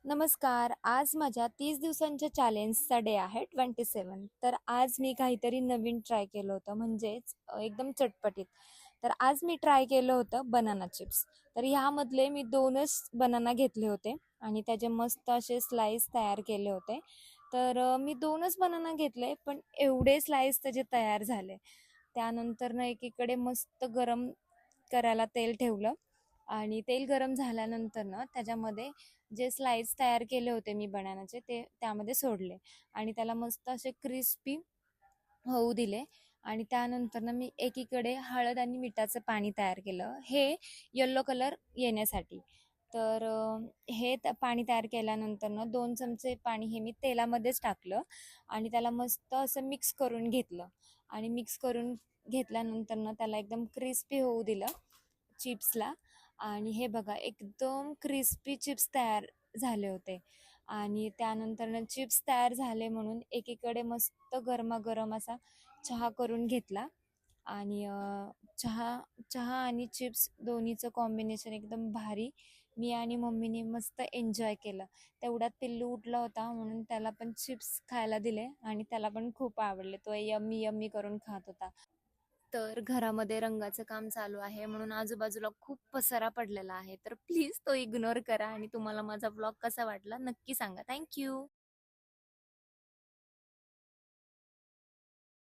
नमस्कार. आज माझ्या 30 दिवसांच्या चॅलेंजचा डे आहे 27. तर आज मी काहीतरी नवीन ट्राय केलं होतं म्हणजेच एकदम चटपटीत. तर आज मी ट्राय केलं होतं बनाना चिप्स. तर ह्यामधले मी 2च बनाना घेतले होते आणि त्याचे मस्त असे स्लाईस तयार केले होते. तर मी 2च बनाना घेतले पण एवढे स्लाईस त्याचे तयार झाले. त्यानंतर ना एकीकडे मस्त गरम करायला तेल ठेवलं आणि तेल गरम झाल्यानंतर ना त्याच्यामध्ये जे स्लाइस तयार केले होते मी बनानाचे ते त्यामध्ये सोडले आणि त्याला मस्त असे क्रिस्पी होऊ दिले आणि त्यानंतर ना मी एकीकडे हळद आणि मिठाचं पाणी तयार केलं हे येल्लो कलर येण्यासाठी. तर हे पाणी तयार केल्यानंतर ना 2 चमचे पाणी हे मी तेलामध्येच टाकलं आणि त्याला मस्त असं मिक्स करून घेतलं आणि मिक्स करून घेतल्यानंतर ना त्याला एकदम क्रिस्पी होऊ दिलं चिप्सला. आणि हे बघा एकदम क्रिस्पी चिप्स तयार झाले होते आणि त्यानंतर चिप्स तयार झाले म्हणून एकीकडे मस्त गरमागरम असा चहा करून घेतला आणि चहा चहा आणि चिप्स दोन्हीचं कॉम्बिनेशन एकदम भारी मी आणि मम्मीने मस्त एन्जॉय केलं. तेवढ्यात पिल्लू उठला होता म्हणून त्याला पण चिप्स खायला दिले आणि त्याला पण खूप आवडले. तो यम्मी यम्मी करून खात होता. तर घरामध्ये रंगाचं काम चालू आहे म्हणून आजूबाजूला खूप पसारा पडलेला आहे. तर प्लीज तो इग्नोर करा आणि तुम्हाला माझा ब्लॉग कसा वाटला नक्की सांगा. Thank you.